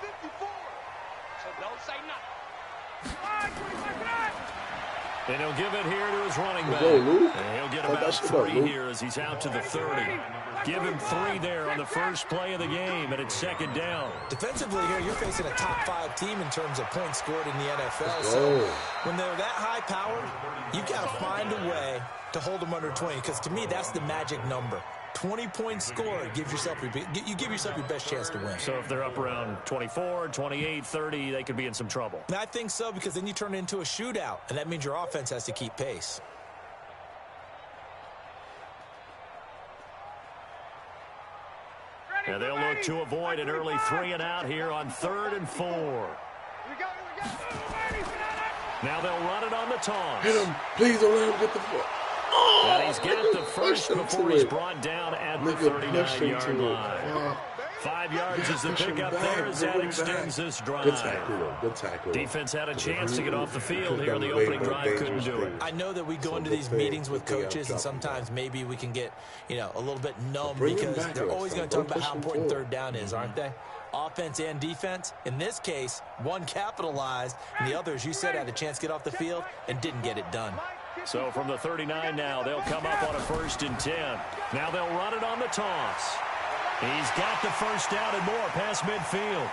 So don't say nothing. And he'll give it here to his running back. And he'll get about 3 here as he's out to the 30. Give him 3 there on the first play of the game, and it's second down. Defensively here, you're facing a top 5 team in terms of points scored in the NFL. So when they're that high-powered, you've got to find a way to hold them under 20, because to me, that's the magic number. 20 points scored, you give yourself your best chance to win. So if they're up around 24, 28, 30, they could be in some trouble. And I think so, because then you turn it into a shootout, and that means your offense has to keep pace. And they'll look to avoid an early 3 and out here on 3rd and 4. Now they'll run it on the toss. Hit him. Please don't let him get the foot. And he's got the first before he's brought down at the 39-yard line. 5 yards is the pickup there as that extends this drive. Good tackle. Good tackle. Defense had a chance to get off the field here. The opening drive couldn't do it. I know that we go into these meetings with coaches, and sometimes maybe we can get, a little bit numb because they're always going to talk about how important 3rd down is, aren't they? Offense and defense. In this case, one capitalized, and the other, as you said, had a chance to get off the field and didn't get it done. So from the 39 now, they'll come up on a 1st and 10. Now they'll run it on the toss. He's got the first down and more past midfield.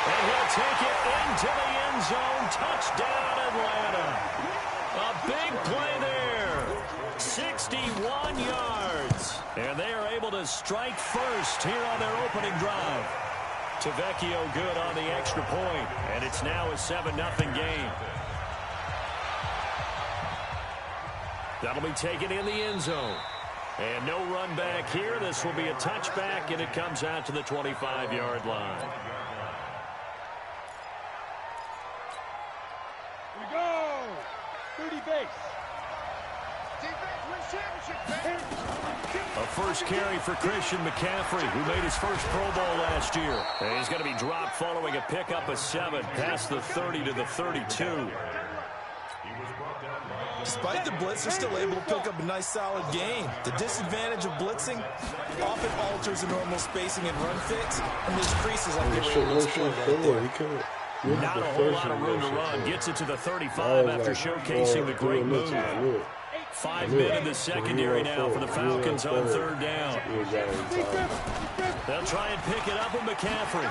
And he'll take it into the end zone. Touchdown, Atlanta. A big play there. 61 yards. And they are able to strike first here on their opening drive. Tavecchio good on the extra point. And it's now a 7-0 game. That'll be taken in the end zone. And no run back here. This will be a touchback, and it comes out to the 25-yard line. We go. 30 base. A first carry for Christian McCaffrey, who made his first Pro Bowl last year. And he's going to be dropped following a pickup of 7 past the 30 to the 32. Despite the blitz, they're still able to pick up a nice, solid gain. The disadvantage of blitzing often alters the normal spacing and run fits, and there's creases like they were able to exploit right there. Not a whole lot of room to run. Gets it to the 35 after showcasing the great move. 5 men in the secondary now for the Falcons on 3rd down. They'll try and pick it up with McCaffrey.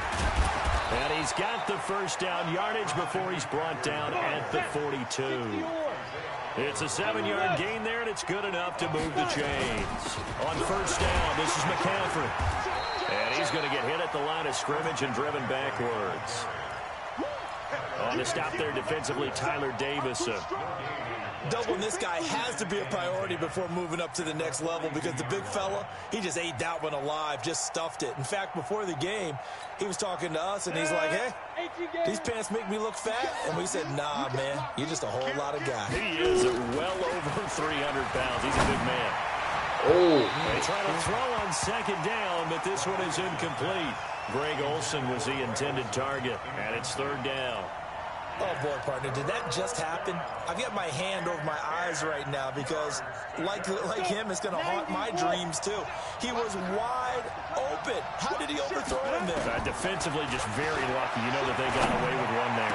And he's got the first down yardage before he's brought down at the 42. It's a 7-yard gain there, and it's good enough to move the chains. On 1st down, this is McCaffrey. And he's going to get hit at the line of scrimmage and driven backwards. On the stop there defensively, Tyler Davison. Doubling this guy has to be a priority before moving up to the next level, because the big fella, he just ate that one alive, just stuffed it. In fact, before the game, he was talking to us, and he's like, hey, these pants make me look fat. And we said, nah, man, you're just a whole lot of guy. He is well over 300 pounds. He's a big man. They try to throw on 2nd down, but this one is incomplete. Greg Olsen was the intended target, and it's 3rd down. Oh, boy, partner, did that just happen? I've got my hand over my eyes right now because, like him, it's going to haunt my dreams, too. He was wide open. How did he overthrow him there? Defensively, just very lucky. You know that they got away with one there.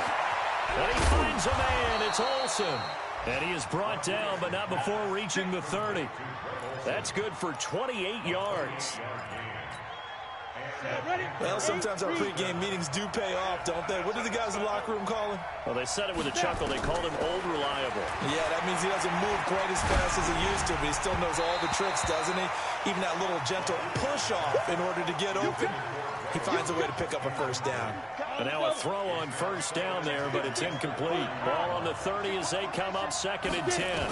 And he finds a man. It's Olsen. And he is brought down, but not before reaching the 30. That's good for 28 yards. Well, sometimes our pregame meetings do pay off, don't they? What do the guys in the locker room call him? Well, they said it with a chuckle. They called him Old Reliable. Yeah, that means he doesn't move quite as fast as he used to, but he still knows all the tricks, doesn't he? Even that little gentle push-off in order to get open. He finds a way to pick up a first down. And now a throw on 1st down there, but it's incomplete. Ball on the 30 as they come up 2nd and 10.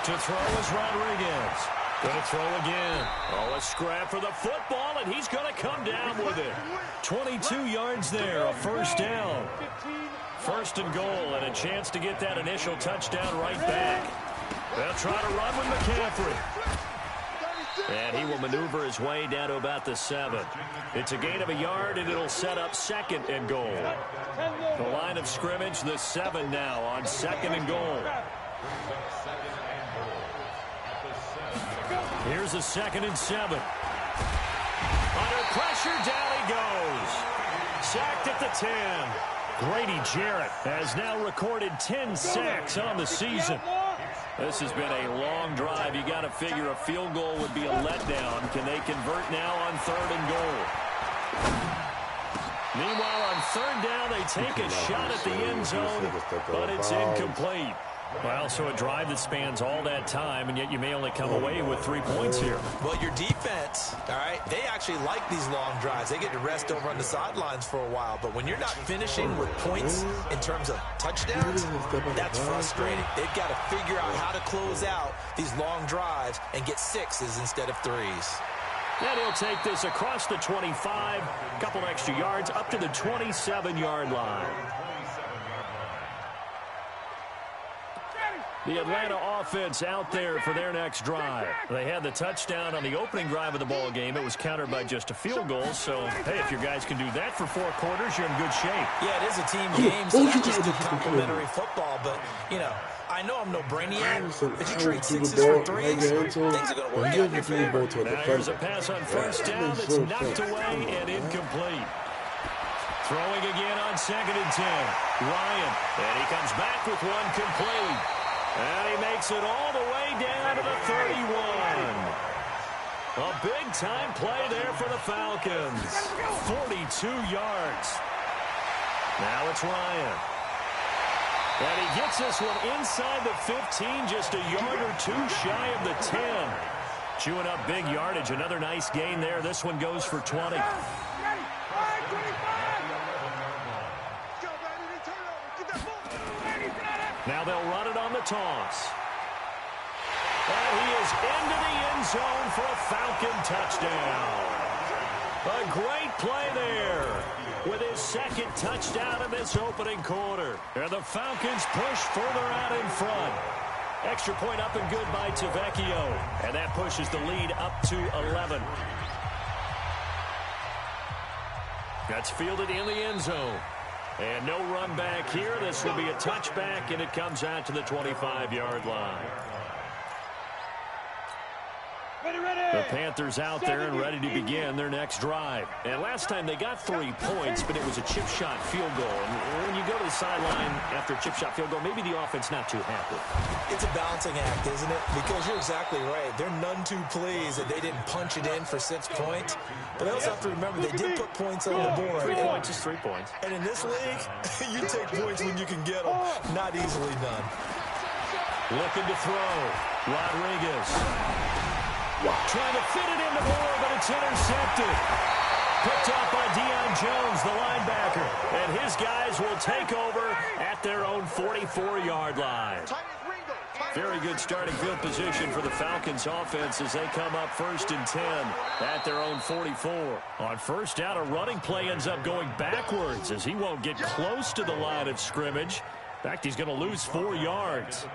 To throw is Rodriguez. Going to throw again. Oh, a scrap for the football, and he's going to come down with it. 22 yards there, a 1st down. 1st and goal, and a chance to get that initial touchdown right back. They'll try to run with McCaffrey. And he will maneuver his way down to about the 7. It's a gain of a yard, and it'll set up 2nd and goal. The line of scrimmage, the 7 now on 2nd and goal. Here's a 2nd and 7. Under pressure, down he goes. Sacked at the 10. Grady Jarrett has now recorded 10 sacks on the season. This has been a long drive. You got to figure a field goal would be a letdown. Can they convert now on 3rd and goal? Meanwhile, on 3rd down, they take a shot at the end zone, but it's incomplete. Well, so a drive that spans all that time, and yet you may only come away with 3 points here. Well, your defense, all right, they actually like these long drives. They get to rest over on the sidelines for a while. But when you're not finishing with points in terms of touchdowns, that's frustrating. They've got to figure out how to close out these long drives and get 6s instead of 3s. And he'll take this across the 25, a couple extra yards, up to the 27-yard line. The Atlanta offense out there for their next drive. They had the touchdown on the opening drive of the ball game. It was countered by just a field goal. So, hey, if your guys can do that for 4 quarters, you're in good shape. Yeah, it is a team game, so that's just good complimentary football. But, you know, I know I'm no brainiac, but you trade 6s for 3s, things are going to work out in your favor. Now here's a pass on 1st down that's knocked away and incomplete. Throwing again on 2nd and 10. Ryan, and he comes back with one complete. And he makes it all the way down to the 31. A big-time play there for the Falcons. 42 yards. Now it's Ryan. And he gets this one inside the 15, just a yard or 2 shy of the 10. Chewing up big yardage. Another nice gain there. This one goes for 20. Now they'll run it on the toss. And he is into the end zone for a Falcon touchdown. A great play there with his 2nd touchdown in this opening quarter. And the Falcons push further out in front. Extra point up and good by Tavecchio. And that pushes the lead up to 11. That's fielded in the end zone. And no run back here. This will be a touchback, and it comes out to the 25-yard line. The Panthers out there and ready to begin their next drive. And last time they got 3 points, but it was a chip shot field goal. And when you go to the sideline after a chip shot field goal, maybe the offense not too happy. It's a balancing act, isn't it? Because you're exactly right. They're none too pleased that they didn't punch it in for 6 points. But they also have to remember they did put points on the board. 3 points is 3 points. And in this league, you take points when you can get them. Not easily done. Looking to throw. Rodriguez. Trying to fit it into Moore, but it's intercepted. Picked up by Deion Jones, the linebacker. And his guys will take over at their own 44-yard line. Very good starting field position for the Falcons offense as they come up 1st and 10 at their own 44. On 1st down, a running play ends up going backwards as he won't get close to the line of scrimmage. In fact, he's going to lose 4 yards.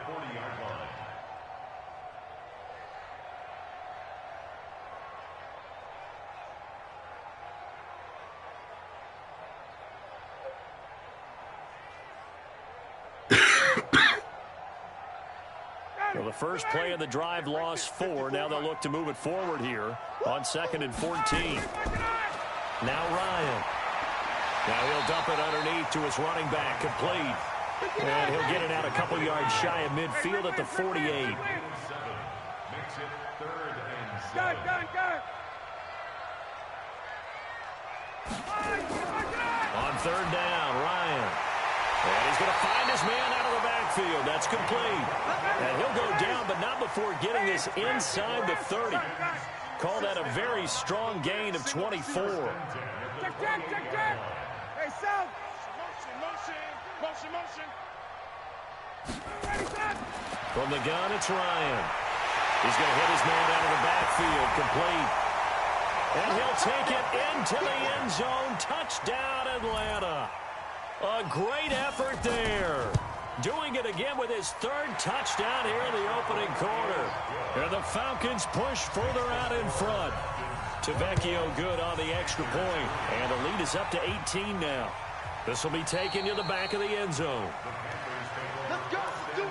Well, the first play of the drive lost 4. Now they'll look to move it forward here on 2nd and 14. Now Ryan. Now he'll dump it underneath to his running back, complete. And he'll get it out a couple yards shy of midfield at the 48. On 3rd down, Ryan. And he's going to find his man out of the backfield. That's complete. And he'll go down, but not before getting this inside the 30. Call that a very strong gain of 24. Hey, Saul. Motion. From the gun, it's Ryan. He's going to hit his man out of the backfield, complete. And he'll take it into the end zone. Touchdown, Atlanta. A great effort there. Doing it again with his 3rd touchdown here in the opening quarter. And the Falcons push further out in front. Tavecchio good on the extra point. And the lead is up to 18 now. This will be taken to the back of the end zone. Let's go. Do it.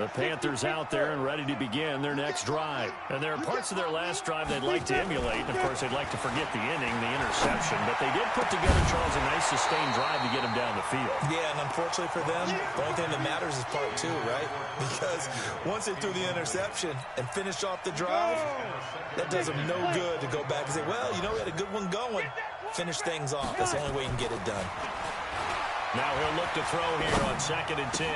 The Panthers out there and ready to begin their next drive. And there are parts of their last drive they'd like to emulate. And, of course, they'd like to forget the inning, the interception. But they did put together, Charles, a nice sustained drive to get them down the field. Yeah, and unfortunately for them, the only thing that matters is part two, right? Because once they threw the interception and finished off the drive, that does them no good to go back and say, well, you know, we had a good one going. Finish things off. That's the only way you can get it done. Now he'll look to throw here on 2nd and 10.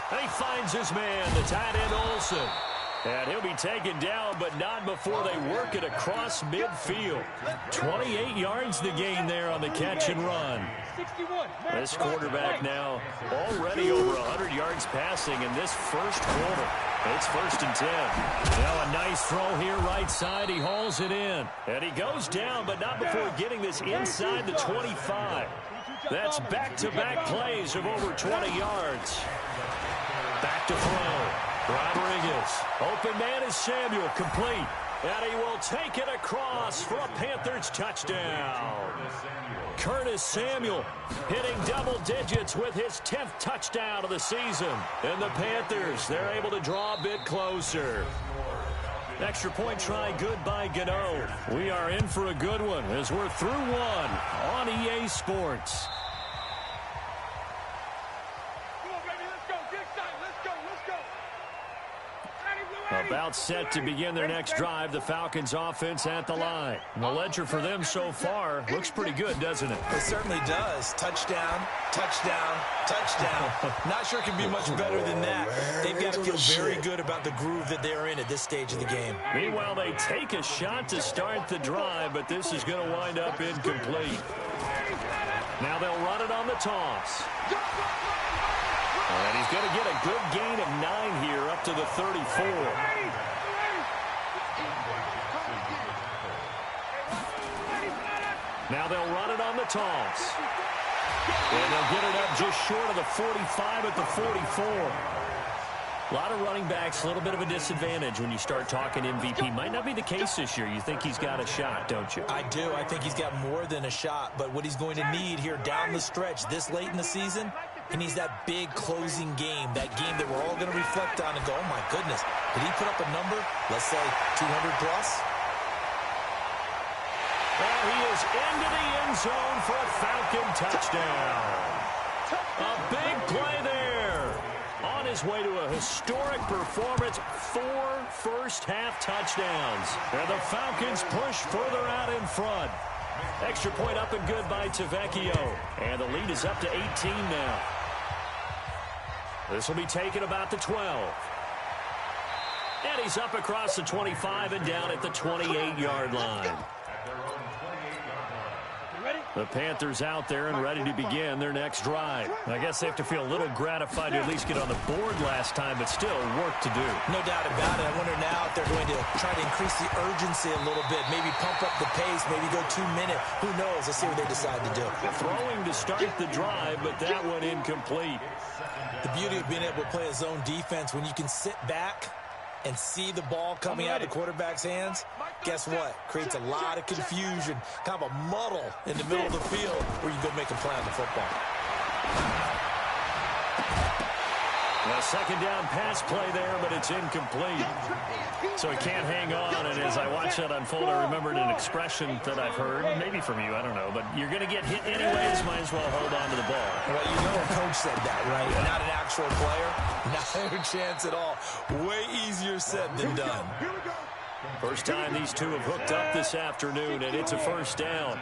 And he finds his man, the tight end Olsen. And he'll be taken down, but not before they work it across midfield. 28 yards to gain there on the catch and run. This quarterback now already over 100 yards passing in this first quarter. It's 1st and 10. Now a nice throw here right side. He hauls it in. And he goes down, but not before getting this inside the 25. That's back-to-back plays of over 20 yards. Back to throw. Rodriguez. Open man is Samuel. Complete. And he will take it across for a Panthers touchdown. Curtis Samuel hitting double digits with his 10th touchdown of the season. And the Panthers, they're able to draw a bit closer. Extra point try good by Gano. We are in for a good one as we're through one on EA Sports. About set to begin their next drive, the Falcons offense at the line. And the ledger for them so far looks pretty good, doesn't it? It certainly does. Touchdown, touchdown, touchdown. Not sure it can be much better than that. They've got to feel very good about the groove that they're in at this stage of the game. Meanwhile, they take a shot to start the drive, but this is going to wind up incomplete. Now they'll run it on the toss. And he's going to get a good gain of 9 here up to the 34. Now they'll run it on the toss. And they'll get it up just short of the 45 at the 44. A lot of running backs, a little bit of a disadvantage when you start talking MVP. Might not be the case this year. You think he's got a shot, don't you? I do. I think he's got more than a shot. But what he's going to need here down the stretch this late in the season, he needs that big closing game, that game that we're all going to reflect on and go, oh, my goodness, did he put up a number, let's say 200 plus? And he is into the end zone for a Falcon touchdown. A big play there. On his way to a historic performance, 4 first-half touchdowns. And the Falcons push further out in front. Extra point up and good by Tavecchio. And the lead is up to 18 now. This will be taken about the 12. And he's up across the 25 and down at the 28-yard line. The Panthers out there and ready to begin their next drive. I guess they have to feel a little gratified to at least get on the board last time, but still work to do. No doubt about it. I wonder now if they're going to try to increase the urgency a little bit, maybe pump up the pace, maybe go 2-minute. Who knows? Let's see what they decide to do. Throwing to start the drive, but that one incomplete. The beauty of being able to play a zone defense, when you can sit back and see the ball coming out of the quarterback's hands, guess what? Creates a lot of confusion, kind of a muddle in the middle of the field where you go make a play on the football. A second down pass play there, but it's incomplete. So he can't hang on, and as I watch that unfold, I remembered an expression that I've heard, maybe from you, I don't know, but you're going to get hit anyways, might as well hold on to the ball. Well, you know a coach said that, right? Yeah. Not an actual player. Not a chance at all. Way easier said than done. First time these two have hooked up this afternoon, and it's a first down.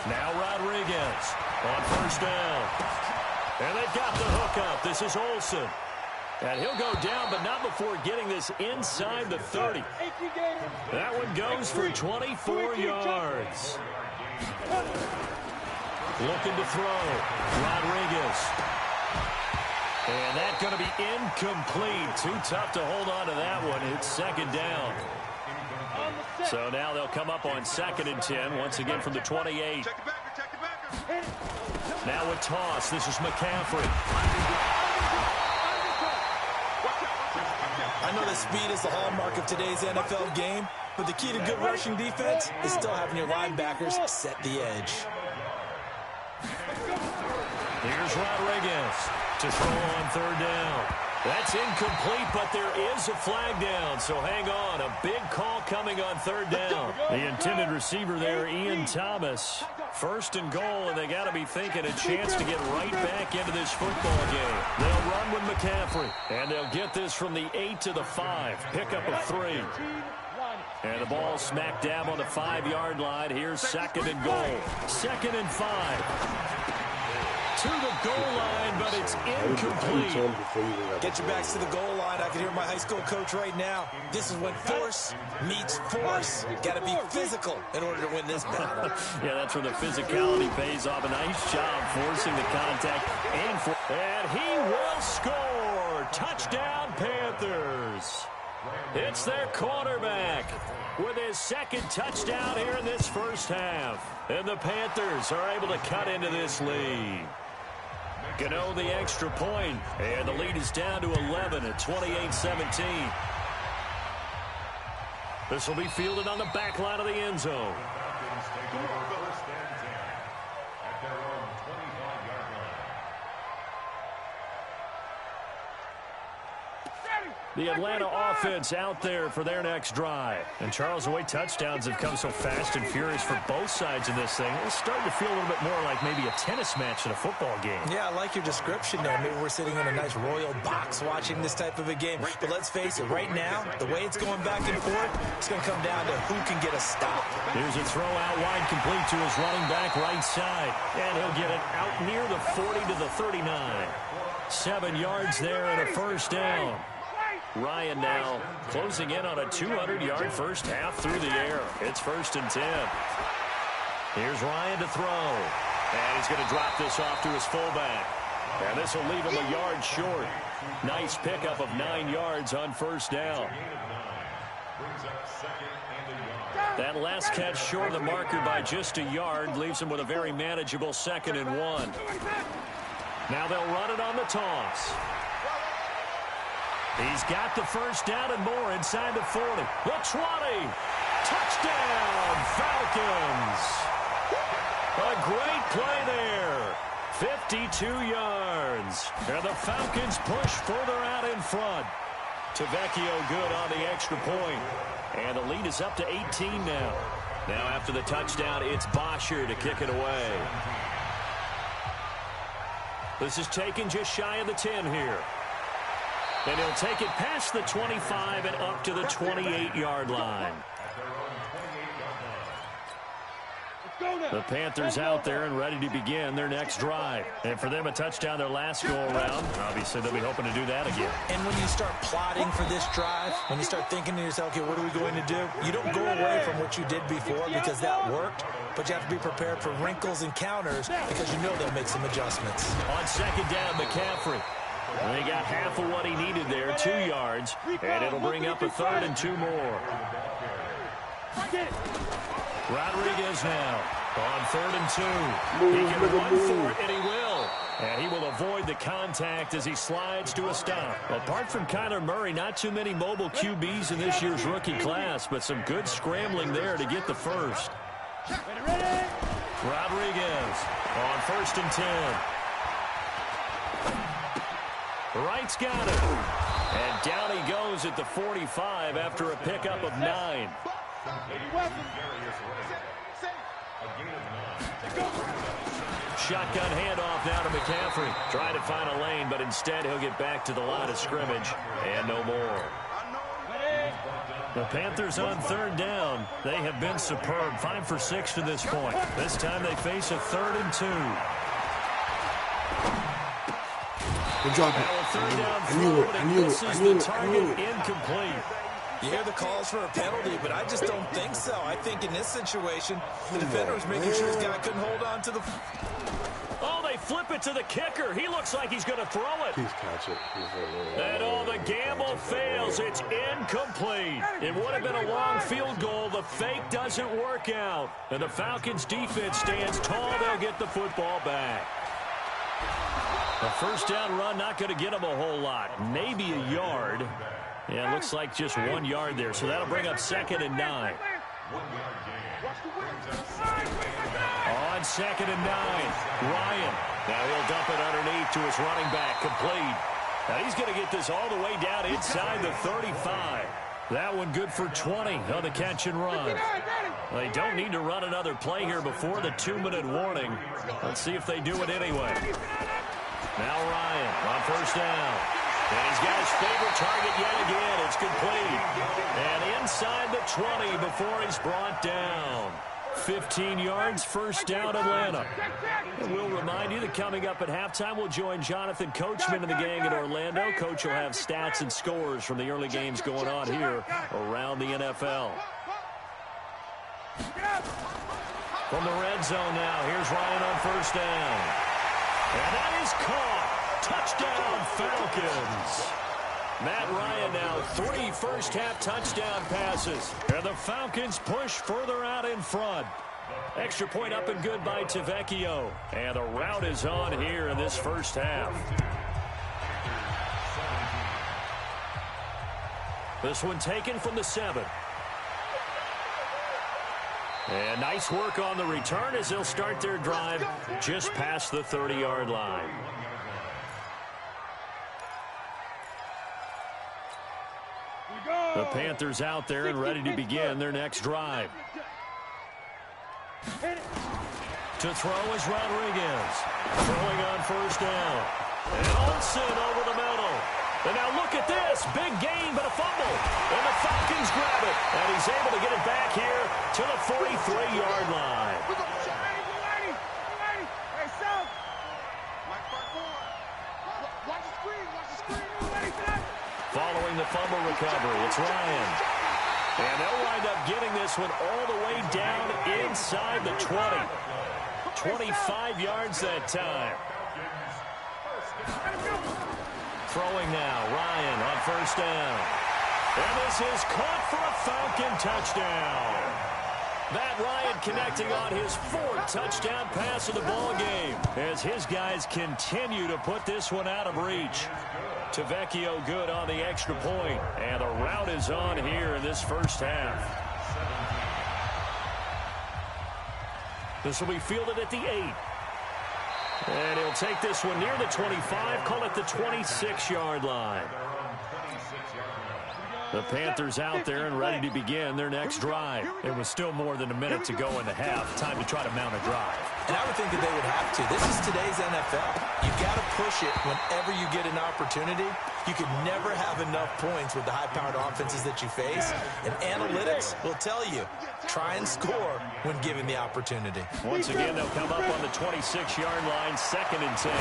Now Rodriguez on first down. And they've got the hook up. This is Olsen. And he'll go down, but not before getting this inside the 30. That one goes for 24 yards. Looking to throw. Rodriguez. And that's going to be incomplete. Too tough to hold on to that one. It's second down. So now they'll come up on 2nd and 10, once again from the 28. Now a toss. This is McCaffrey. I know that speed is the hallmark of today's NFL game, but the key to good rushing defense is still having your linebackers set the edge. Here's Rodriguez to throw on third down. That's incomplete, but there is a flag down, so hang on. A big call coming on third down. The intended receiver there, Ian Thomas. First and goal, and they got to be thinking a chance to get right back into this football game. They'll run with McCaffrey, and they'll get this from the 8 to the 5. Pickup of 3. And the ball smack dab on the 5-yard line. Here's second and goal. 2nd and 5. To the goal line, but it's incomplete. Get your backs to the goal line. I can hear my high school coach right now. This is when force meets force. Got to be physical in order to win this battle. Yeah, that's where the physicality pays off. A nice job forcing the contact. And he will score. Touchdown, Panthers. It's their quarterback with his 2nd touchdown here in this first half. And the Panthers are able to cut into this lead. Gano the extra point, and the lead is down to 11 at 28-17. This will be fielded on the back line of the end zone. The Atlanta offense out there for their next drive. And Charles, the way touchdowns have come so fast and furious for both sides of this thing, it's starting to feel a little bit more like maybe a tennis match in a football game. Yeah, I like your description there. Maybe we're sitting in a nice royal box watching this type of a game. But let's face it, right now, the way it's going back and forth, it's going to come down to who can get a stop. Here's a throw out wide, complete to his running back right side. And he'll get it out near the 40 to the 39. 7 yards there and a first down. Ryan now closing in on a 200-yard first half through the air. It's 1st and 10. Here's Ryan to throw. And he's going to drop this off to his fullback. And this will leave him a yard short. Nice pickup of 9 yards on first down. That last catch short of the marker by just a yard leaves him with a very manageable 2nd and 1. Now they'll run it on the toss. He's got the first down and more inside the 40. The 20. Touchdown, Falcons. A great play there. 52 yards. And the Falcons push further out in front. Tavecchio good on the extra point. And the lead is up to 18 now. Now after the touchdown, it's Bosher to kick it away. This is taken just shy of the 10 here. And he'll take it past the 25 and up to the 28-yard line. The Panthers out there and ready to begin their next drive. And for them, a touchdown their last go-around. Obviously, they'll be hoping to do that again. And when you start plotting for this drive, when you start thinking to yourself, okay, what are we going to do? You don't go away from what you did before because that worked. But you have to be prepared for wrinkles and counters because you know they'll make some adjustments. On 2nd down, McCaffrey. And they got half of what he needed there, 2 yards. And it'll bring up a 3rd and 2 more. Rodriguez now on 3rd and 2. He can run for it, and he will. And he will avoid the contact as he slides to a stop. Apart from Kyler Murray, not too many mobile QBs in this year's rookie class, but some good scrambling there to get the first. Rodriguez on 1st and 10. Wright's got it. And down he goes at the 45 after a pickup of 9. Shotgun handoff now to McCaffrey. Trying to find a lane, but instead he'll get back to the line of scrimmage. And no more. The Panthers on 3rd down. They have been superb. 5 for 6 to this point. This time they face a 3rd and 2. Good job. I knew it. Incomplete. You hear the calls for a penalty, but I just don't think so. I think in this situation, the defender was making sure his guy couldn't hold on to the... Oh, they flip it to the kicker. He looks like he's going to throw it. Please catch it. And the gamble fails. It's incomplete. It would have been a long field goal. The fake doesn't work out. And the Falcons defense stands tall. They'll get the football back. A first down run, not going to get them a whole lot. Maybe a yard. Yeah, it looks like just 1 yard there. So that'll bring up 2nd and 9. On 2nd and 9, Ryan Now he'll dump it underneath to his running back, complete. Now he's going to get this all the way down inside the 35. That one good for 20 on the catch and run. They don't need to run another play here before the 2-minute warning. Let's see if they do it anyway. Now Ryan on first down. And he's got his favorite target yet again. It's complete. And inside the 20 before he's brought down. 15 yards, first down, Atlanta. And we'll remind you that coming up at halftime, we'll join Jonathan Coachman and the gang in Orlando. Coach will have stats and scores from the early games going on here around the NFL. From the red zone now, here's Ryan on first down. And that is caught. Touchdown, Falcons. Matt Ryan now 3 first-half touchdown passes. And the Falcons push further out in front. Extra point up and good by Tavecchio. And the route is on here in this first half. This one taken from the 7. And nice work on the return as they'll start their drive just past the 30-yard line. The Panthers out there and ready to begin their next drive. To throw is Rodriguez. Throwing on first down. And Olsen over the middle. And now look at this. Big gain, but a fumble. And the Falcons grab it. And he's able to get it back here to the 43-yard line. Hey, Saul. Watch the screen. Ready for that? Following the fumble recovery, it's Ryan. And they'll wind up getting this one all the way down inside the 20. 25 yards that time. Throwing now, Ryan on first down. And this is caught for a Falcon touchdown. Matt Ryan connecting on his 4th touchdown pass of the ball game as his guys continue to put this one out of reach. Tavecchio good on the extra point, and the route is on here in this first half. This will be fielded at the 8. And he'll take this one near the 25, call it the 26-yard line. The Panthers out there and ready to begin their next drive. It was still more than a minute to go in the half. Time to try to mount a drive. And I would think that they would have to. This is today's NFL. You've got to push it whenever you get an opportunity. You can never have enough points with the high-powered offenses that you face. And analytics will tell you, try and score when given the opportunity. Once again, they'll come up on the 26-yard line, 2nd and 10.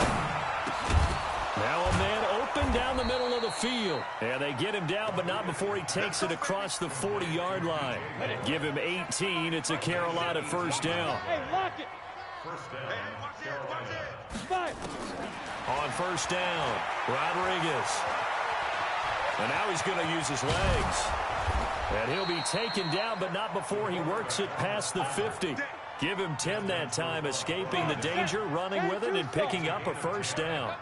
Now a man open down the middle of the field. And they get him down, but not before he takes it across the 40-yard line. Give him 18. It's a Carolina first down. Hey, lock it. On first down, Rodriguez. And now he's going to use his legs. And he'll be taken down, but not before he works it past the 50. Give him 10 that time, escaping the danger, running with it, and picking up a first down.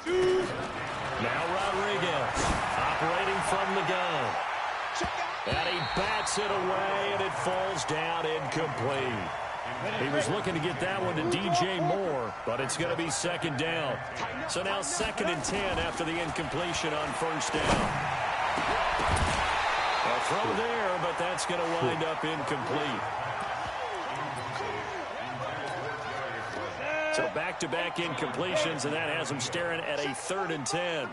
Now Rodriguez, operating from the gun. And he bats it away, and it falls down incomplete. He was looking to get that one to DJ Moore, but it's going to be 2nd down. So now 2nd and 10 after the incompletion on first down. A throw there, but that's going to wind up incomplete. So back-to-back incompletions, and that has him staring at a 3rd and 10.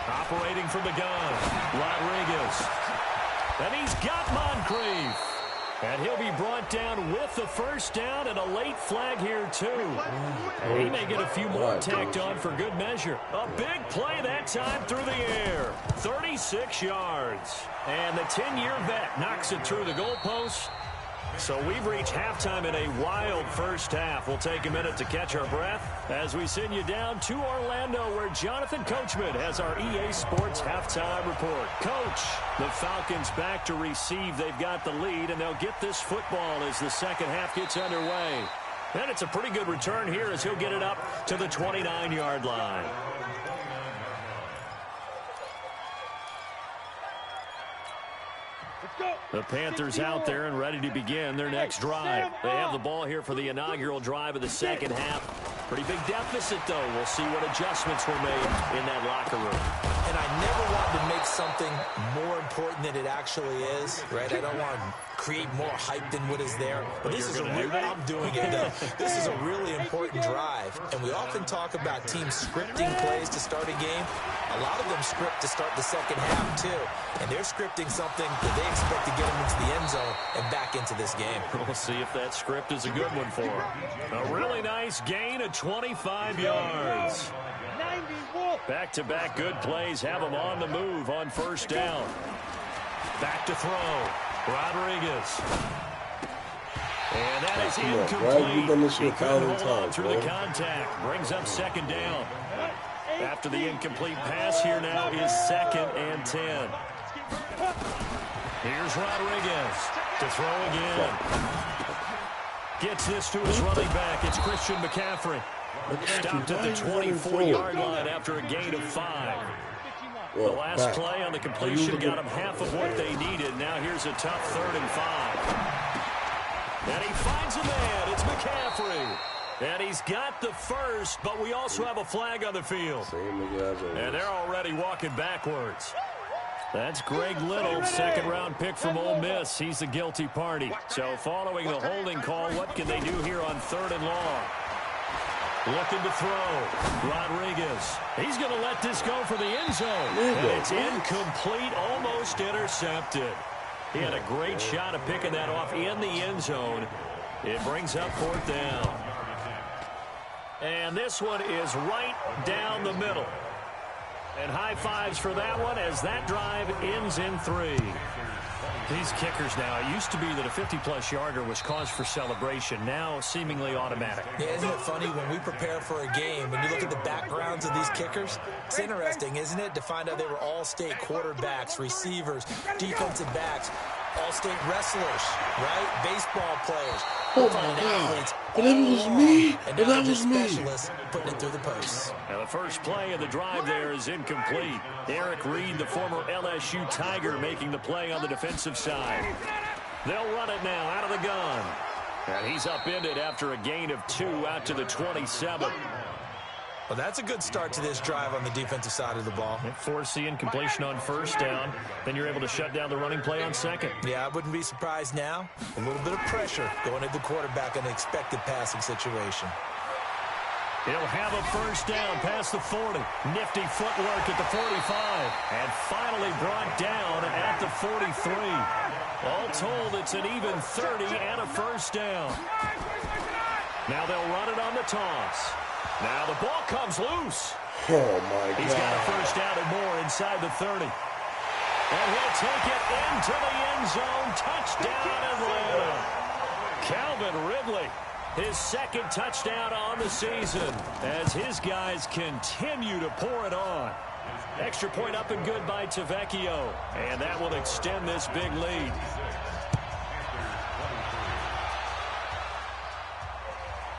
Operating from the gun, Rodriguez. And he's got Moncrief. And he'll be brought down with the first down and a late flag here, too. He may get a few more tacked on for good measure. A big play that time through the air. 36 yards. And the 10-year vet knocks it through the goalpost. So we've reached halftime in a wild first half. We'll take a minute to catch our breath as we send you down to Orlando, where Jonathan Coachman has our EA Sports halftime report. Coach, the Falcons back to receive. They've got the lead, and they'll get this football as the second half gets underway. And it's a pretty good return here as he'll get it up to the 29-yard line. The Panthers out there and ready to begin their next drive. They have the ball here for the inaugural drive of the second half. Pretty big deficit, though. We'll see what adjustments were made in that locker room. And I never wanted to make something more important than it actually is, right? I don't want to create more hype than what is there. But this is a real, I'm doing it, though. This is a really important drive. And we often talk about teams scripting plays to start a game. A lot of them script to start the second half, too. And they're scripting something that they expect to get them into the end zone and back into this game. We'll see if that script is a good one for them. A really nice gain of 25 yards. Back-to-back good plays have them on the move on first down. Back to throw. Rodriguez. And that is incomplete. He couldn't hold on through the contact. Brings up second down. After the incomplete pass, here now is 2nd and 10. Here's Rodriguez to throw again. Gets this to his running back. It's Christian McCaffrey. Stopped at the 24-yard line after a gain of 5. The last play on the completion got them half of what they needed. Now here's a tough 3rd and 5. And he finds a man. It's McCaffrey. And he's got the first, but we also have a flag on the field. And they're already walking backwards. That's Greg Little, 2nd-round pick from Ole Miss. He's the guilty party. So following the holding call, what can they do here on 3rd and long? Looking to throw. Rodriguez. He's going to let this go for the end zone. And it's incomplete, almost intercepted. He had a great shot at picking that off in the end zone. It brings up 4th down. And this one is right down the middle. And high fives for that one as that drive ends in 3. These kickers now, it used to be that a 50-plus yarder was cause for celebration. Now seemingly automatic. Yeah, isn't it funny when we prepare for a game, when you look at the backgrounds of these kickers, it's interesting, isn't it, to find out they were all-state quarterbacks, receivers, defensive backs, all-state wrestlers, right? Baseball players. Oh, my God. And that was me. And that was me. Specialists putting it through the posts. Now the first play of the drive there is incomplete. Eric Reed, the former LSU Tiger, making the play on the defensive side. They'll run it now out of the gun. And he's upended after a gain of 2 out to the 27. Well, that's a good start to this drive on the defensive side of the ball. Force the incompletion on first down. Then you're able to shut down the running play on second. Yeah, I wouldn't be surprised now. A little bit of pressure going at the quarterback in an expected passing situation. He'll have a first down past the 40. Nifty footwork at the 45. And finally brought down at the 43. All told, it's an even 30 and a first down. Now they'll run it on the toss. Now the ball comes loose. Oh, my God. He's got a first down and more inside the 30. And he'll take it into the end zone. Touchdown, Atlanta. Calvin Ridley, his 2nd touchdown on the season as his guys continue to pour it on. Extra point up and good by Tavecchio. And that will extend this big lead.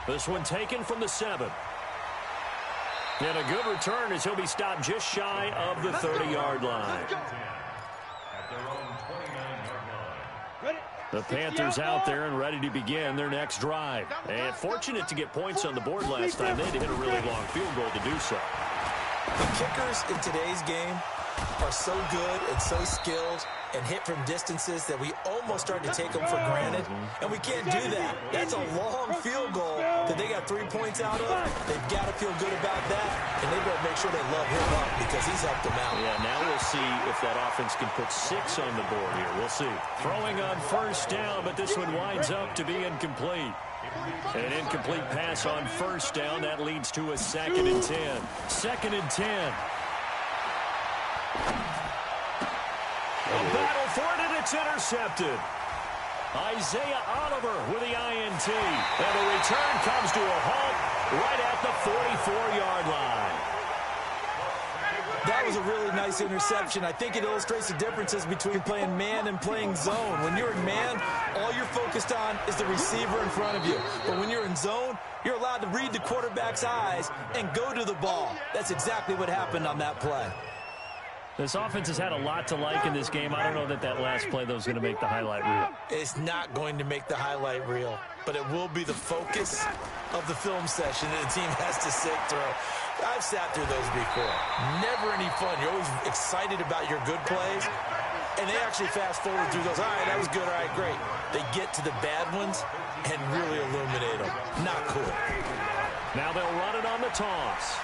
This one taken from the 7. And a good return as he'll be stopped just shy of the 30-yard line. The Panthers out there and ready to begin their next drive. And fortunate to get points on the board last time. They had to hit a really long field goal to do so. The kickers in today's game are so good and so skilled and hit from distances that we almost start to take them for granted. And we can't do that. That's a long field goal that they got 3 points out of. They've got to feel good about that. And they better make sure they love him up because he's helped them out. Yeah, now we'll see if that offense can put 6 on the board here. We'll see. Throwing on first down, but this one winds up to be incomplete. An incomplete pass on first down. That leads to a 2nd and 10. 2nd and 10. A battle for it, and it's intercepted. Isaiah Oliver with the INT. And the return comes to a halt right at the 44-yard line. That was a really nice interception. I think it illustrates the differences between playing man and playing zone. When you're in man, all you're focused on is the receiver in front of you. But when you're in zone, you're allowed to read the quarterback's eyes and go to the ball. That's exactly what happened on that play. This offense has had a lot to like in this game. I don't know that last play, though, is going to make the highlight reel. It's not going to make the highlight reel, but it will be the focus of the film session that the team has to sit through. I've sat through those before. Never any fun. You're always excited about your good plays, and they actually fast forward through those. All right, that was good. All right, great. They get to the bad ones and really illuminate them. Not cool. Now they'll run it on the toss.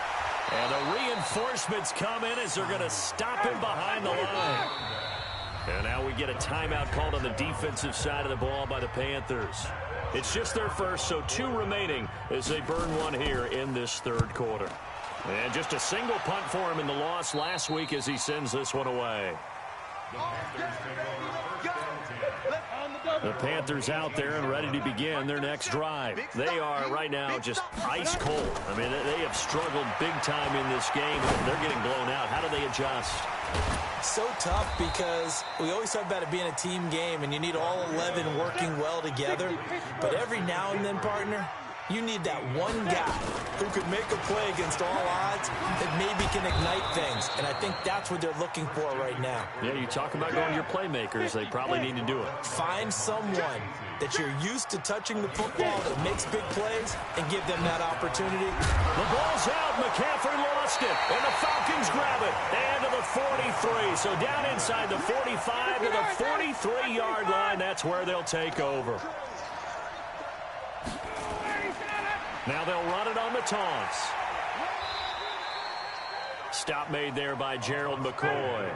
And the reinforcements come in as they're going to stop him behind the line. And now we get a timeout called on the defensive side of the ball by the Panthers. It's just their first, so 2 remaining as they burn one here in this third quarter. And just a single punt for him in the loss last week as he sends this one away. The Panthers out there and ready to begin their next drive. They are right now just ice cold. I mean, they have struggled big time in this game. They're getting blown out. How do they adjust? So tough because we always talk about it being a team game and you need all 11 working well together. But every now and then, partner, you need that one guy who could make a play against all odds that maybe can ignite things. And I think that's what they're looking for right now. Yeah, you talk about going to your playmakers. They probably need to do it. Find someone that you're used to touching the football that makes big plays and give them that opportunity. The ball's out. McCaffrey lost it. And the Falcons grab it. And to the 43. So down inside the 45 to the 43-yard line. That's where they'll take over. Now they'll run it on the toss. Stop made there by Gerald McCoy.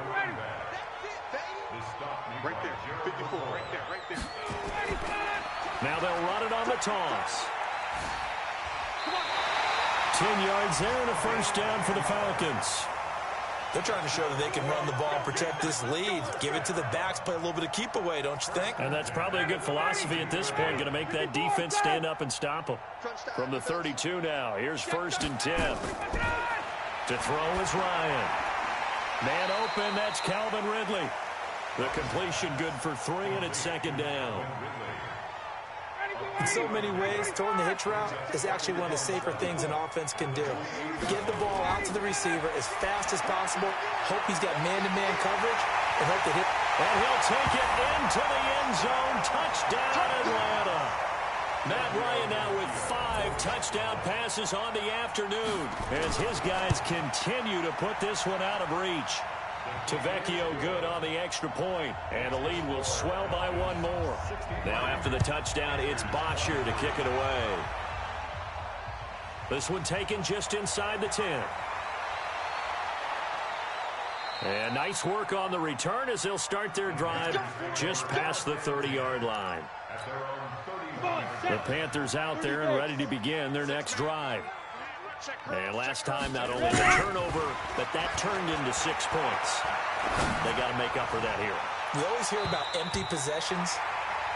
Right there, 54, right there. Now they'll run it on the toss. 10 yards there and a first down for the Falcons. They're trying to show that they can run the ball and protect this lead. Give it to the backs, play a little bit of keep away, don't you think? And that's probably a good philosophy at this point. Going to make that defense stand up and stop them. From the 32 now, here's 1st and 10. To throw is Ryan. Man open, that's Calvin Ridley. The completion good for 3, and it's 2nd down. In so many ways, throwing the hitch route is actually one of the safer things an offense can do. Get the ball out to the receiver as fast as possible. Hope he's got man-to-man coverage, and hope that hit. And he'll take it into the end zone. Touchdown, Atlanta. Matt Ryan now with 5 touchdown passes on the afternoon as his guys continue to put this one out of reach. Tavecchio good on the extra point, and the lead will swell by 1 more. Now after the touchdown, it's Bosher to kick it away. This one taken just inside the 10. And nice work on the return as they'll start their drive just past the 30-yard line. The Panthers out there and ready to begin their next drive. And last time, not only the turnover, but that turned into 6 points. They got to make up for that here. You always hear about empty possessions,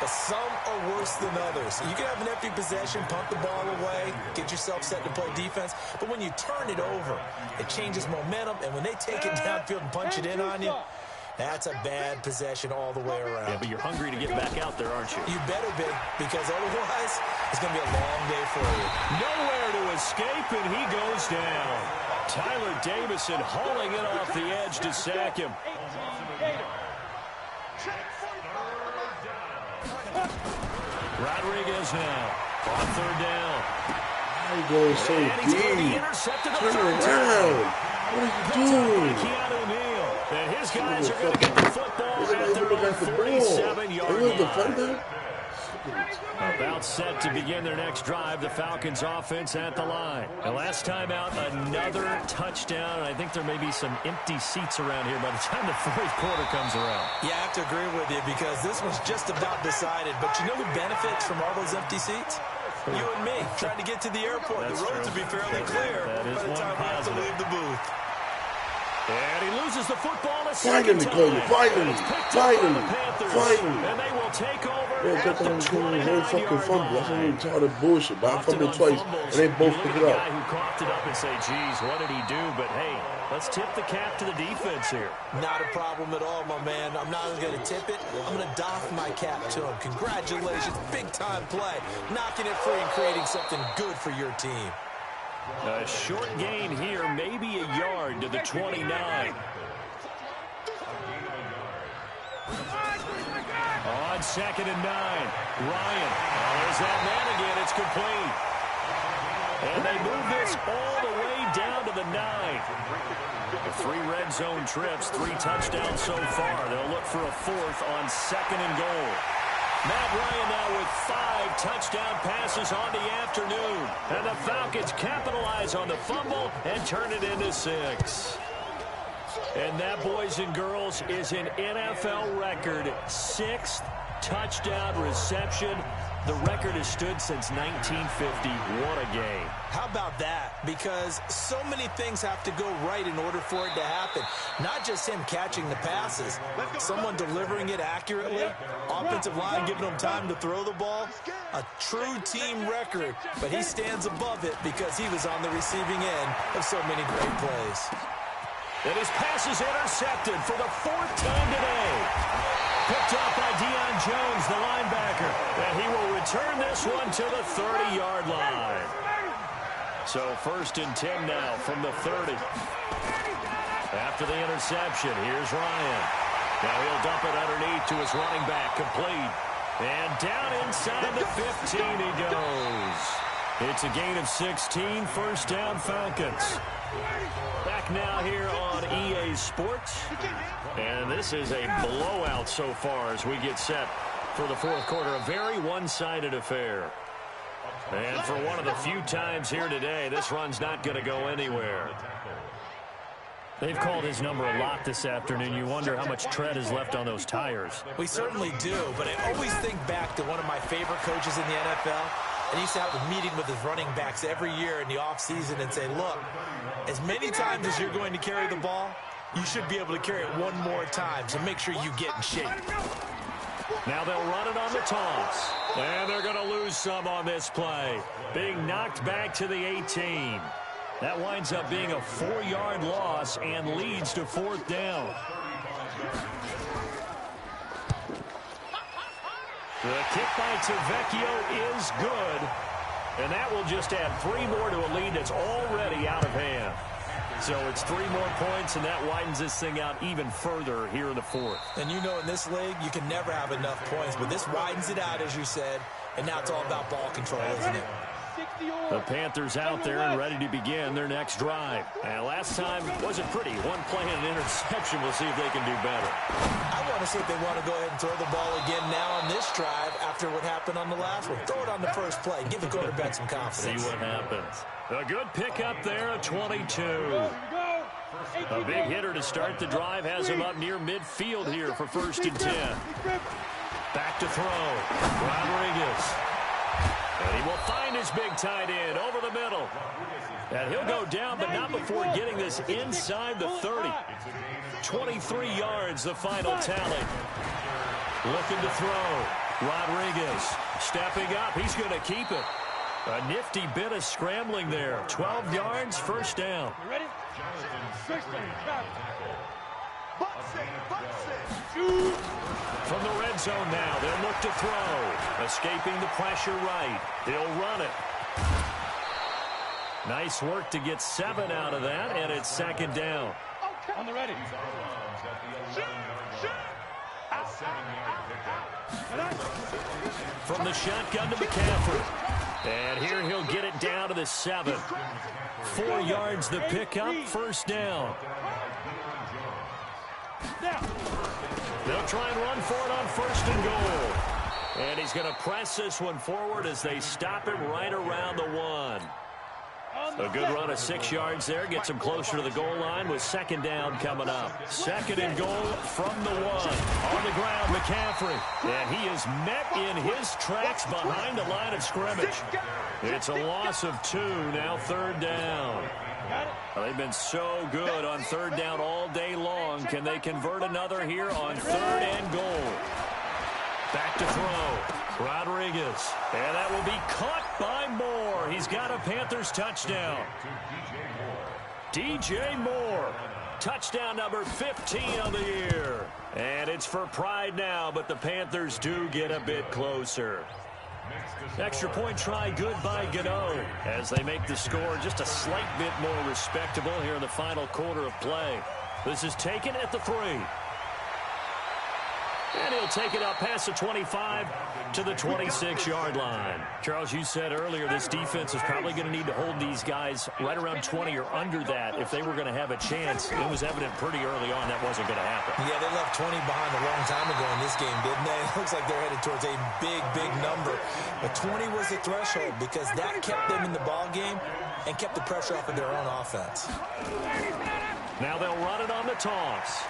but some are worse than others. You can have an empty possession, punt the ball away, get yourself set to play defense, but when you turn it over, it changes momentum, and when they take it downfield and punch it in on you, that's a bad possession all the way around. Yeah, but you're hungry to get back out there, aren't you? You better be, because otherwise it's going to be a long day for you. Nowhere to escape, and he goes down. Tyler Davison hauling it off the edge to sack him. Rodriguez now on 3rd down. I'm going so deep. Turn around. What are you doing? And his guys are going to get the football at their own 47-yard line. About set to begin their next drive, the Falcons offense at the line. And last time out, another touchdown. And I think there may be some empty seats around here by the time the 4th quarter comes around. Yeah, I have to agree with you because this one's just about decided. But you know who benefits from all those empty seats? You and me, trying to get to the airport. That's the roads will be fairly clear by the time we have to leave the booth. And he loses the football a Finally, second time. Cole, finally. And they will take over Man, at the the whole fucking 29-yard fumble. That's line. I'm tired of bullshit. But I Often fumbled on twice, fumbles, and they both you pick look it at up. the guy who coughed it up and say, geez, what did he do? But, hey, let's tip the cap to the defense here. Not a problem at all, my man. I'm not even going to tip it. I'm going to doff my cap to him. Congratulations. Big-time play. Knocking it free and creating something good for your team. A short gain here, maybe a yard to the 29. On 2nd and 9. Ryan. Oh, there's that man again. It's complete. And they move this all the way down to the 9. The 3 red zone trips, 3 touchdowns so far. They'll look for a 4th on 2nd and goal. Matt Ryan now with 5 touchdown passes on the afternoon. And the Falcons capitalize on the fumble and turn it into 6. And that, boys and girls, is an NFL record 6th touchdown reception. The record has stood since 1950. What a game. How about that? Because so many things have to go right in order for it to happen. Not just him catching the passes, someone delivering it accurately, offensive line giving him time to throw the ball. A true team record, but he stands above it because he was on the receiving end of so many great plays. And his pass is intercepted for the 4th time today. Picked up by Deion Jones, the linebacker. And he will return this one to the 30-yard line. So 1st and 10 now from the 30. After the interception, here's Ryan. Now he'll dump it underneath to his running back, complete. And down inside the 15 he goes. It's a gain of 16, 1st down Falcons. Back now here on EA Sports. And this is a blowout so far as we get set for the 4th quarter. A very one-sided affair. And for one of the few times here today, this run's not going to go anywhere. They've called his number a lot this afternoon. You wonder how much tread is left on those tires. We certainly do, but I always think back to one of my favorite coaches in the NFL. And he used to have a meeting with his running backs every year in the offseason and say, look, as many times as you're going to carry the ball, you should be able to carry it one more time, so make sure you get in shape. Now they'll run it on the toss. And they're going to lose some on this play. Being knocked back to the 18. That winds up being a 4-yard loss and leads to 4th down. The kick by Tavecchio is good. And that will just add 3 more to a lead that's already out of hand. So it's 3 more points, and that widens this thing out even further here in the 4th. And you know in this league, you can never have enough points, but this widens it out, as you said, and now it's all about ball control, isn't it? The Panthers out there and ready to begin their next drive. And last time wasn't pretty. 1 play and an interception. We'll see if they can do better. I want to see if they want to go ahead and throw the ball again now on this drive after what happened on the last one. Throw it on the first play. Give the quarterback some confidence. See what happens. A good pickup there at 22. A big hitter to start the drive has him up near midfield here for 1st and 10. Back to throw. Rodriguez. And he will find his big tight end over the middle. And he'll go down, but not before getting this inside the 30. 23 yards, the final tally. Looking to throw. Rodriguez stepping up. He's going to keep it. A nifty bit of scrambling there. 12 yards, 1st down. You ready? From the red zone now, they'll look to throw. Escaping the pressure right. They'll run it. Nice work to get 7 out of that, and it's 2nd down. On the ready. From the shotgun to McCaffrey. And here he'll get it down to the 7. 4 yards the pickup, 1st down. They'll try and run for it on 1st and goal. And he's going to press this one forward as they stop him right around the 1. A good run of 6 yards there. Gets him closer to the goal line with 2nd down coming up. 2nd and goal from the 1. On the ground, McCaffrey. And he is met in his tracks behind the line of scrimmage. It's a loss of 2, now 3rd down. They've been so good on 3rd down all day long. Can they convert another here on 3rd and goal? Back to throw. Rodriguez. And that will be caught by Moore. He's got a Panthers touchdown. DJ Moore. Touchdown number 15 of the year. And it's for pride now, but the Panthers do get a bit closer. Extra point try good by Gano as they make the score just a slight bit more respectable here in the final quarter of play. This is taken at the 3. And he'll take it up past the 25 to the 26-yard line. Charles, you said earlier this defense is probably going to need to hold these guys right around 20 or under that if they were going to have a chance. It was evident pretty early on that wasn't going to happen. Yeah, they left 20 behind a long time ago in this game, didn't they? It looks like they're headed towards a big, big number. But 20 was the threshold because that kept them in the ball game and kept the pressure off of their own offense. Now they'll run it on the toss.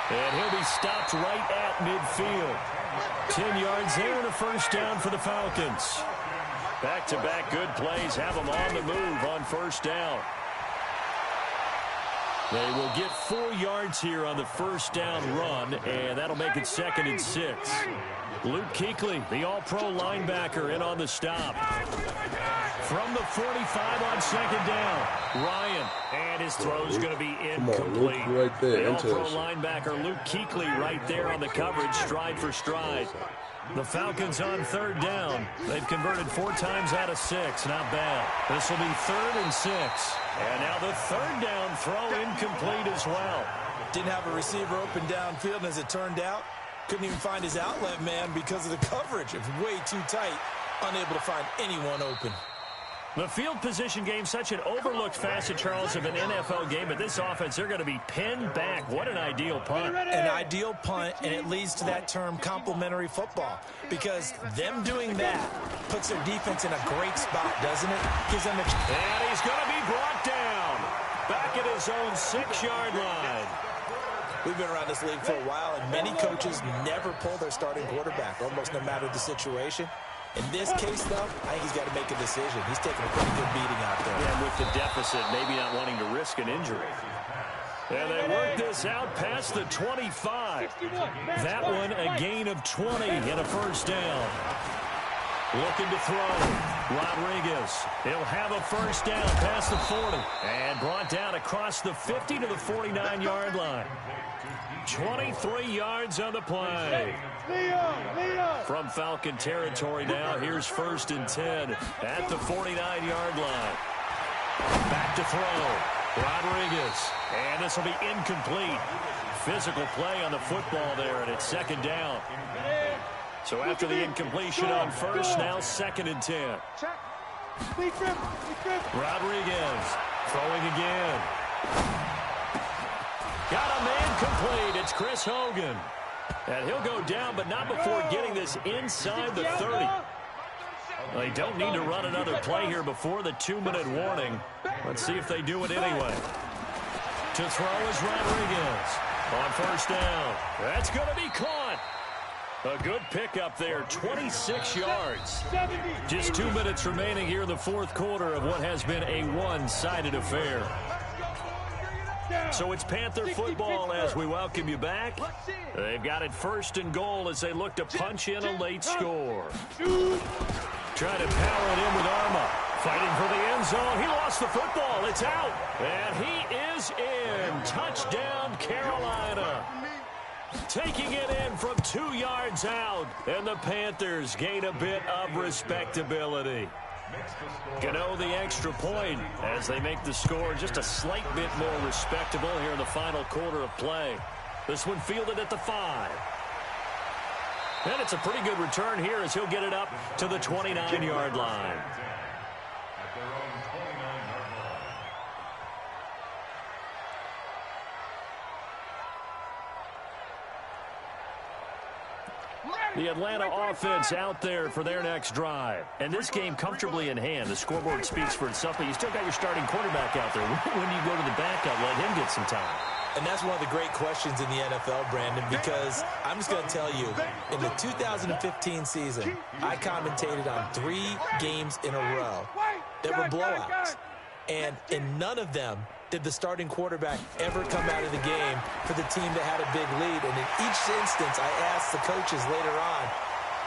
And he'll be stopped right at midfield. 10 yards there and a first down for the Falcons. Back-to-back good plays have them on the move on first down. They will get 4 yards here on the first down run, and that'll make it 2nd and 6. Luke Kuechly, the all-pro linebacker, in on the stop. From the 45 on 2nd down, Ryan, and his throw's going to be incomplete. Come on, Luke, right there. The all-pro linebacker, Luke Kuechly, right there on the coverage, stride for stride. The Falcons on 3rd down. They've converted 4 times out of 6. Not bad. This will be 3rd and 6. And now the 3rd down throw incomplete as well. Didn't have a receiver open downfield, and as it turned out, couldn't even find his outlet man because of the coverage. It was way too tight, unable to find anyone open. The field position game, such an overlooked facet, Charles, of an NFL game. But this offense, they're going to be pinned back. What an ideal punt. An ideal punt, and it leads to that term complementary football. Because them doing that puts their defense in a great spot, doesn't it? Gives them a... And he's going to be brought down. Back at his own 6-yard line. We've been around this league for a while, and many coaches never pull their starting quarterback, almost no matter the situation. In this case, though, I think he's got to make a decision. He's taking a pretty good beating out there. Yeah, with the deficit, maybe not wanting to risk an injury. And they work this out past the 25. That one a gain of 20 and a first down. Looking to throw. Rodriguez. He'll have a first down past the 40. And brought down across the 50 to the 49-yard line. 23 yards on the play. From Falcon territory now, here's 1st and 10 at the 49-yard line. Back to throw. Rodriguez. And this will be incomplete. Physical play on the football there, and it's 2nd down. So after the incompletion on first, now 2nd and 10. Rodriguez throwing again. Got a man complete. It's Chris Hogan. And he'll go down, but not before getting this inside the 30. Well, they don't need to run another play here before the 2-minute warning. Let's see if they do it anyway. To throw is Rodriguez. On first down. That's going to be caught. A good pickup there, 26 yards. Just 2 minutes remaining here in the 4th quarter of what has been a one-sided affair. So it's Panther football as we welcome you back. They've got it 1st and goal as they look to punch in a late score. Trying to power it in with Arma. Fighting for the end zone. He lost the football. It's out. And he is in. Touchdown, Carolina. Taking it in from 2 yards out. And the Panthers gain a bit of respectability. Gano the extra point as they make the score just a slight bit more respectable here in the final quarter of play. This one fielded at the 5. And it's a pretty good return here as he'll get it up to the 29-yard line. The Atlanta offense out there for their next drive. And this game comfortably in hand. The scoreboard speaks for itself, but you still got your starting quarterback out there. When you go to the backup, let him get some time. And that's one of the great questions in the NFL, Brandon, because I'm just going to tell you, in the 2015 season, I commentated on 3 games in a row that were blowouts. And in none of them did the starting quarterback ever come out of the game for the team that had a big lead. And in each instance, I asked the coaches later on,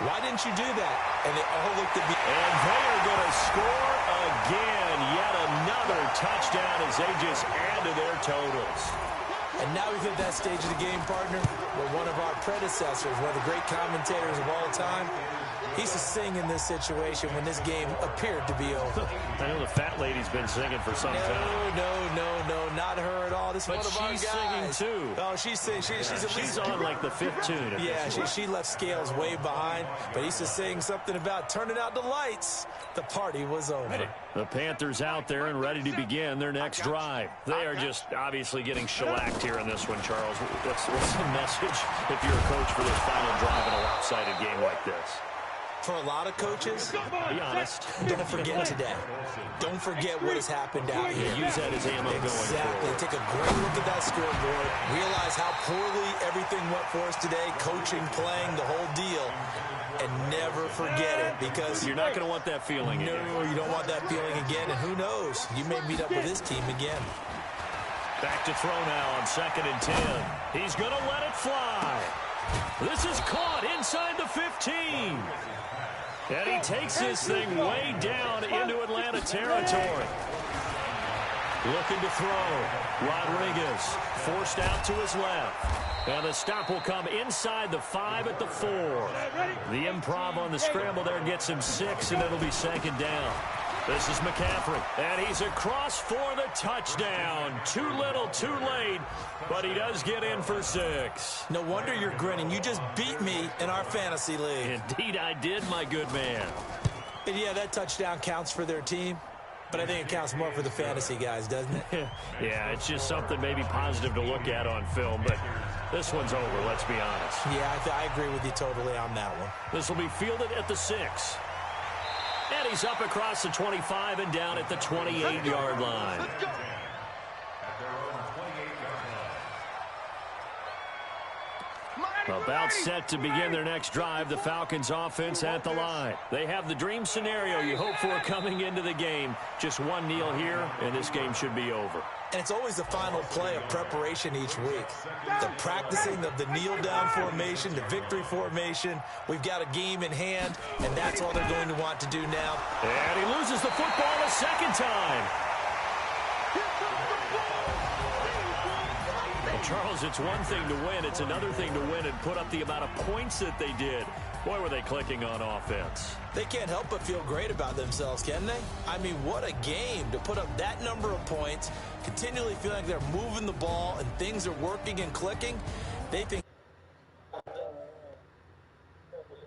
why didn't you do that? And they all looked at me. And they are going to score again. Yet another touchdown as they just add to their totals. And now we've hit that stage of the game, partner, where one of our predecessors, one of the great commentators of all time, He's to sing in this situation when this game appeared to be over. I know the fat lady's been singing for some time. No, not her at all. This is one of our guys. She's singing too. Oh, she's singing. She's on like the fifth tune. Yeah, she left Scales way behind, but he's just saying something about turning out the lights. The party was over. The Panthers out there and ready to begin their next drive. They are just obviously getting shellacked here in this one, Charles. What's the message if you're a coach for this final drive in a lopsided game like this? For a lot of coaches, be honest. Don't forget today. Don't forget what has happened out here. Use that as ammo going forward. Exactly. Take a great look at that scoreboard. Realize how poorly everything went for us today. Coaching, playing, the whole deal. And never forget it, because you're not going to want that feeling again. No, you don't want that feeling again. And who knows? You may meet up with this team again. Back to throw now on 2nd and 10. He's going to let it fly. This is caught inside the 15. And he takes this thing way down into Atlanta territory. Looking to throw. Rodriguez forced out to his left. And the stop will come inside the 5 at the 4. The improv on the scramble there gets him 6, and it'll be 2nd down. This is McCaffrey, and he's across for the touchdown. Too little, too late, but he does get in for 6. No wonder you're grinning. You just beat me in our fantasy league. Indeed I did, my good man. And yeah, that touchdown counts for their team, but I think it counts more for the fantasy guys, doesn't it? Yeah, it's just something maybe positive to look at on film, but this one's over, let's be honest. Yeah, I agree with you totally on that one. This will be fielded at the 6. And he's up across the 25 and down at the 28-yard line. About set to begin their next drive, the Falcons offense at the line. They have the dream scenario you hope for coming into the game. Just one kneel here, and this game should be over. And it's always the final play of preparation each week. The practicing of the kneel-down formation, the victory formation. We've got a game in hand, and that's all they're going to want to do now. And he loses the football a second time. Well, Charles, it's one thing to win. It's another thing to win and put up the amount of points that they did. Boy, were they clicking on offense. They can't help but feel great about themselves, can they? I mean, what a game to put up that number of points, continually feel like they're moving the ball and things are working and clicking. They think